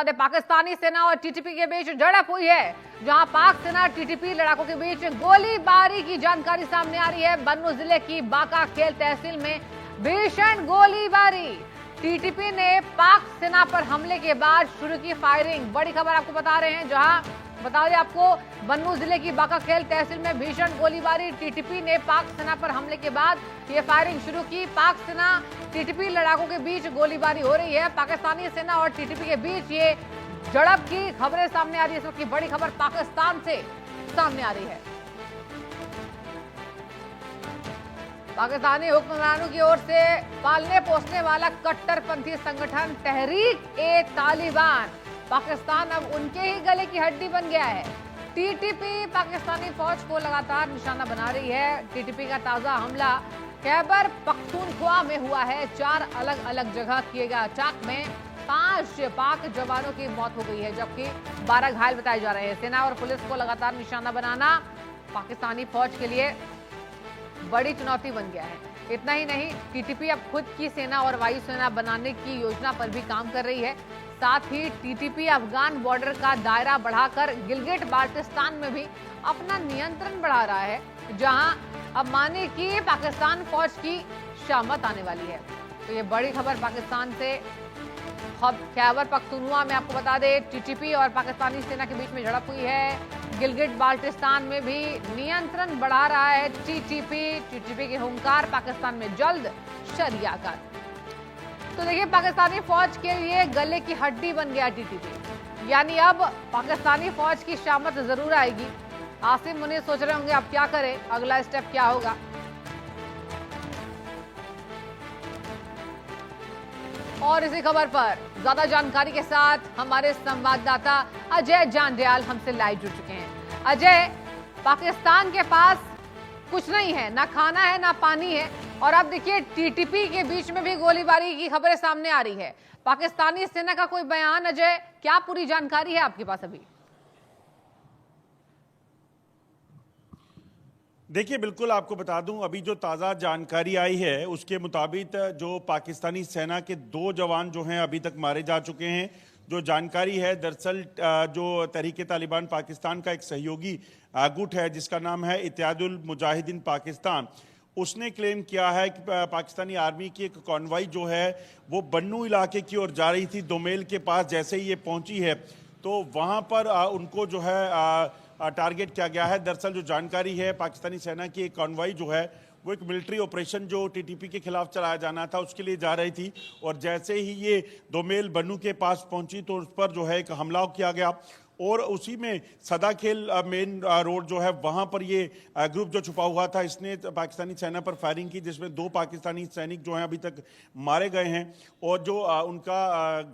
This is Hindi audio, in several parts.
पाकिस्तानी सेना और टीटीपी के बीच झड़प हुई है, जहां पाक सेना और टीटीपी लड़ाकों के बीच गोलीबारी की जानकारी सामने आ रही है। बन्नू जिले की बाका खेल तहसील में भीषण गोलीबारी। टीटीपी ने पाक सेना पर हमले के बाद शुरू की फायरिंग। बड़ी खबर आपको बता रहे हैं, जहां बता दें आपको, बन्नू जिले की बाका खेल तहसील में भीषण गोलीबारी। टीटीपी ने पाक सेना पर हमले के बाद ये फायरिंग शुरू की। पाक सेना टीटीपी लड़ाकों के बीच गोलीबारी हो रही है। पाकिस्तानी सेना और टीटीपी के बीच ये झड़प की खबरें सामने आ रही है। इस वक्त की बड़ी खबर पाकिस्तान से सामने आ रही है। पाकिस्तानी हुक्मरानों की ओर से पालने पोसने वाला कट्टरपंथी संगठन तहरीक-ए-तालिबान पाकिस्तान अब उनके ही गले की हड्डी बन गया है। टीटीपी पाकिस्तानी फौज को लगातार निशाना बना रही है। टीटीपी का ताजा हमला खैबर पख्तूनख्वा में हुआ है। 4 अलग अलग जगह किए गए अटैक में 5 पाक जवानों की मौत हो गई है, जबकि 12 घायल बताए जा रहे हैं। सेना और पुलिस को लगातार निशाना बनाना पाकिस्तानी फौज के लिए बड़ी चुनौती बन गया है। इतना ही नहीं, टीटीपी अब खुद की सेना और वायुसेना बनाने की योजना पर भी काम कर रही है। साथ ही टीटीपी अफगान बॉर्डर का दायरा बढ़ाकर गिलगिट बाल्टिस्तान में भी अपना नियंत्रण बढ़ा रहा है, जहां अब माने कि पाकिस्तान फौज की शामत आने वाली है। तो ये बड़ी खबर पाकिस्तान से। खैबर पख्तूनख्वा में आपको बता दें, टीटीपी और पाकिस्तानी सेना के बीच में झड़प हुई है। गिलगिट बाल्टिस्तान में भी नियंत्रण बढ़ा रहा है टीटीपी के हुंकार पाकिस्तान में जल्द शरिया का। तो देखिए, पाकिस्तानी फौज के लिए गले की हड्डी बन गया टीटीपी, यानी अब पाकिस्तानी फौज की शामत जरूर आएगी। आसिम मुनीर सोच रहे होंगे अब क्या करें, अगला स्टेप क्या होगा। और इसी खबर पर ज्यादा जानकारी के साथ हमारे संवाददाता अजय जांडियाल हमसे लाइव जुड़ चुके हैं। अजय, पाकिस्तान के पास कुछ नहीं है, ना खाना है ना पानी है, और अब देखिए टीटीपी के बीच में भी गोलीबारी की खबरें सामने आ रही है। पाकिस्तानी सेना का कोई बयान, अजय, क्या पूरी जानकारी है आपके पास अभी? देखिए, बिल्कुल आपको बता दूं, अभी जो ताज़ा जानकारी आई है उसके मुताबिक जो पाकिस्तानी सेना के 2 जवान जो हैं अभी तक मारे जा चुके हैं। जो जानकारी है, दरअसल जो तहरीक-ए-तालिबान पाकिस्तान का एक सहयोगी गुट है जिसका नाम है इत्तेहादुल मुजाहिदीन पाकिस्तान, उसने क्लेम किया है कि पाकिस्तानी आर्मी की एक कॉन्वॉय जो है वो बन्नू इलाके की ओर जा रही थी। दोमेल के पास जैसे ही ये पहुंची है तो वहाँ पर उनको जो है टारगेट किया गया है। दरअसल जो जानकारी है, पाकिस्तानी सेना की एक कॉन्वॉय जो है वो एक मिलिट्री ऑपरेशन जो टीटीपी के खिलाफ चलाया जाना था उसके लिए जा रही थी, और जैसे ही ये दोमेल बन्नू के पास पहुंची तो उस पर जो है एक हमला किया गया, और उसी में सदाखेल मेन रोड जो है वहाँ पर ये ग्रुप जो छुपा हुआ था इसने पाकिस्तानी सेना पर फायरिंग की, जिसमें 2 पाकिस्तानी सैनिक जो हैं अभी तक मारे गए हैं, और जो उनका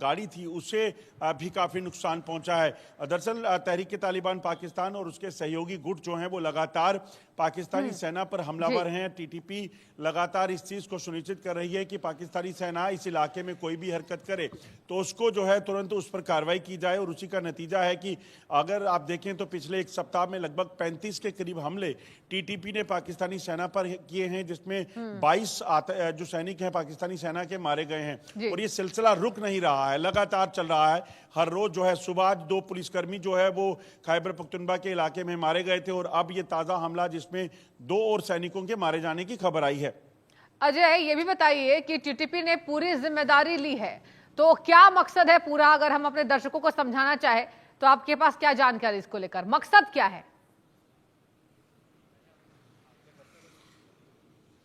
गाड़ी थी उससे भी काफ़ी नुकसान पहुंचा है। दरअसल तहरीक-ए-तालिबान पाकिस्तान और उसके सहयोगी गुट जो हैं वो लगातार पाकिस्तानी सेना पर हमलावर हैं। टीटीपी लगातार इस चीज़ को सुनिश्चित कर रही है कि पाकिस्तानी सेना इस इलाके में कोई भी हरकत करे तो उसको जो है तुरंत उस पर कार्रवाई की जाए, और उसी का नतीजा है कि अगर आप देखें तो पिछले एक सप्ताह में लगभग 35 के करीब हमले टीटीपी ने पाकिस्तानी सेना पर किए हैं, जिसमें 22 जो सैनिक हैं पाकिस्तानी सेना के मारे गए हैं, और ये सिलसिला रुक नहीं रहा है, लगातार चल रहा है। हर रोज जो है सुबह आज 2 पुलिसकर्मी जो है वो खैबर पख्तूनख्वा के इलाके में मारे गए थे, और अब ये ताजा हमला जिसमें 2 और सैनिकों के मारे जाने की खबर आई है। अजय, ये भी बताइए कि टीटीपी ने पूरी जिम्मेदारी ली है, तो क्या मकसद है पूरा? अगर हम अपने दर्शकों को समझाना चाहे तो आपके पास क्या जानकारी इसको लेकर, मकसद क्या है?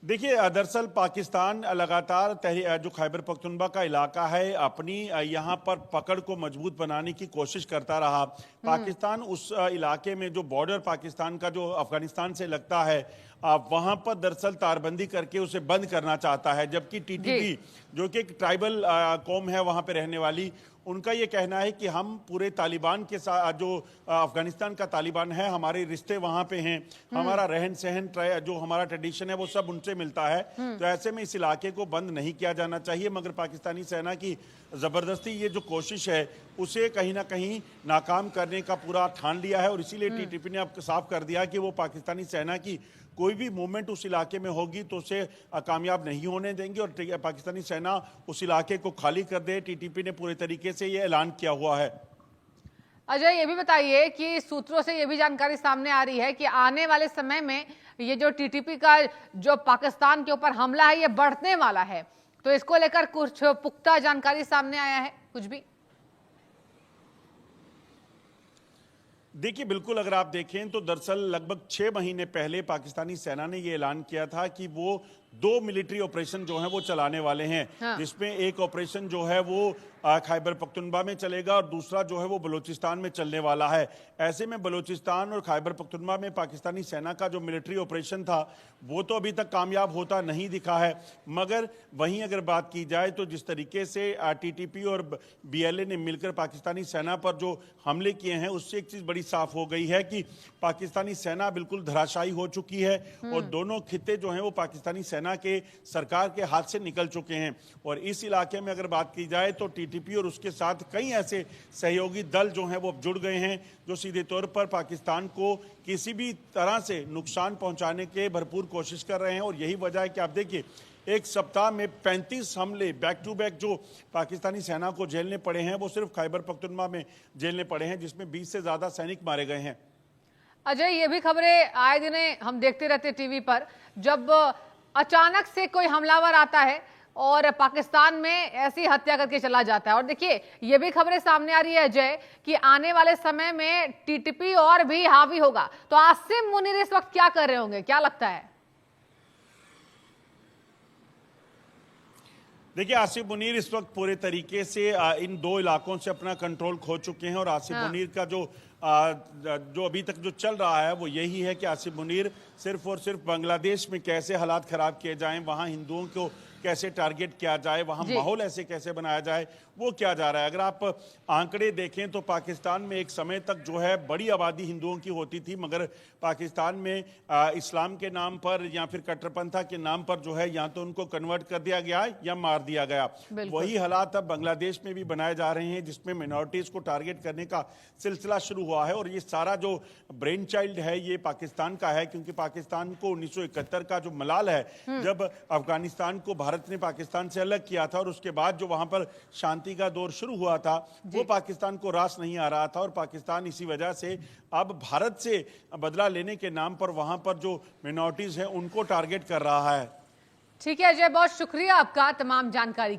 देखिए, दरअसल पाकिस्तान लगातार जो खैबर पख्तूनख्वा का इलाका है अपनी यहाँ पर पकड़ को मजबूत बनाने की कोशिश करता रहा। पाकिस्तान उस इलाके में जो बॉर्डर पाकिस्तान का जो अफगानिस्तान से लगता है वहाँ पर दरअसल तारबंदी करके उसे बंद करना चाहता है, जबकि टीटीपी जो कि एक ट्राइबल कौम है वहाँ पे रहने वाली, उनका ये कहना है कि हम पूरे तालिबान के साथ, जो अफगानिस्तान का तालिबान है, हमारे रिश्ते वहाँ पे हैं, हमारा रहन सहन जो हमारा ट्रेडिशन है वो सब उनसे मिलता है, तो ऐसे में इस इलाके को बंद नहीं किया जाना चाहिए। मगर पाकिस्तानी सेना की ज़बरदस्ती ये जो कोशिश है उसे कहीं ना कहीं नाकाम करने का पूरा ठान लिया है। और इसीलिए टीटीपी ने अब साफ कर दिया कि वो पाकिस्तानी सेना की कोई भी मूवमेंट उस इलाके में होगी तो उसे कामयाब नहीं होने देंगे और पाकिस्तानी सेना उस इलाके को खाली कर दे। टीटीपी ने पूरे तरीके से ये ऐलान किया हुआ है। अजय, ये भी बताइए कि सूत्रों से ये भी जानकारी सामने आ रही है कि आने वाले समय में ये जो टीटीपी का जो पाकिस्तान के ऊपर हमला है ये बढ़ने वाला है, तो इसको लेकर कुछ पुख्ता जानकारी सामने आया है कुछ भी? देखिए, बिल्कुल अगर आप देखें तो दरअसल लगभग 6 महीने पहले पाकिस्तानी सेना ने ये ऐलान किया था कि वो 2 मिलिट्री ऑपरेशन जो है वो चलाने वाले हैं। हाँ। जिसमें एक ऑपरेशन जो है वो खैबर पख्तूनख्वा में चलेगा और दूसरा जो है वो बलूचिस्तान में चलने वाला है। ऐसे में बलूचिस्तान और खैबर पख्तूनख्वा में पाकिस्तानी सेना का जो मिलिट्री ऑपरेशन था वो तो अभी तक कामयाब होता नहीं दिखा है। मगर वहीं अगर बात की जाए तो जिस तरीके से टीटीपी और बीएलए ने मिलकर पाकिस्तानी सेना पर जो हमले किए हैं उससे एक चीज़ बड़ी साफ हो गई है कि पाकिस्तानी सेना बिल्कुल धराशायी हो चुकी है और दोनों खित्ते जो हैं वो पाकिस्तानी सेना के सरकार के हाथ से निकल चुके हैं। और इस इलाके में अगर बात की जाए तो टीटीपी और उसके साथ कई ऐसे सहयोगी दल जो हैं वो अब जुड़ गए हैं जो सीधे तौर पर पाकिस्तान को किसी भी तरह से नुकसान पहुंचाने के भरपूर कोशिश कर रहे हैं। और यही वजह है कि आप देखिए, एक सप्ताह में 35 हमले बैक टू बैक जो पाकिस्तानी सेना को झेलने पड़े हैं वो सिर्फ खैबर पख्तूनख्वा में झेलने पड़े हैं, जिसमें 20 से ज्यादा सैनिक मारे गए हैं। अजय, ये भी खबरें आए दिन हम देखते रहते टीवी पर, जब अचानक से कोई हमलावर आता है और पाकिस्तान में ऐसी हत्या करके चला जाता है। और देखिए, ये भी खबरें सामने आ रही है अजय कि आने वाले समय में टीटीपी और भी हावी होगा। तो आसिम मुनीर इस वक्त क्या कर रहे होंगे, क्या लगता है? देखिए, आसिफ मुनीर इस वक्त पूरे तरीके से इन 2 इलाकों से अपना कंट्रोल खो चुके हैं। और आसिफ मुनीर का जो अभी तक जो चल रहा है वो यही है कि आसिफ मुनीर सिर्फ और सिर्फ बांग्लादेश में कैसे हालात खराब किए जाएं, वहां हिंदुओं को कैसे टारगेट किया जाए, वहां माहौल ऐसे कैसे बनाया जाए, वो क्या जा रहा है। अगर आप आंकड़े देखें तो पाकिस्तान में एक समय तक जो है बड़ी आबादी हिंदुओं की होती थी, मगर पाकिस्तान में इस्लाम के नाम पर या फिर कट्टरपंथा के नाम पर जो है या तो उनको कन्वर्ट कर दिया गया या मार दिया गया। वही हालात अब बांग्लादेश में भी बनाए जा रहे हैं, जिसमें मिनॉरिटीज को टारगेट करने का सिलसिला शुरू हुआ है। और ये सारा जो ब्रेन चाइल्ड है ये पाकिस्तान का है, क्योंकि पाकिस्तान को 1971 का जो मलाल है, जब अफगानिस्तान को भारत ने पाकिस्तान से अलग किया था और उसके बाद जो वहां पर शांति का दौर शुरू हुआ था वो पाकिस्तान को रास नहीं आ रहा था। और पाकिस्तान इसी वजह से अब भारत से बदला लेने के नाम पर वहां पर जो मिनॉरिटीज हैं उनको टारगेट कर रहा है। ठीक है अजय, बहुत शुक्रिया आपका तमाम जानकारी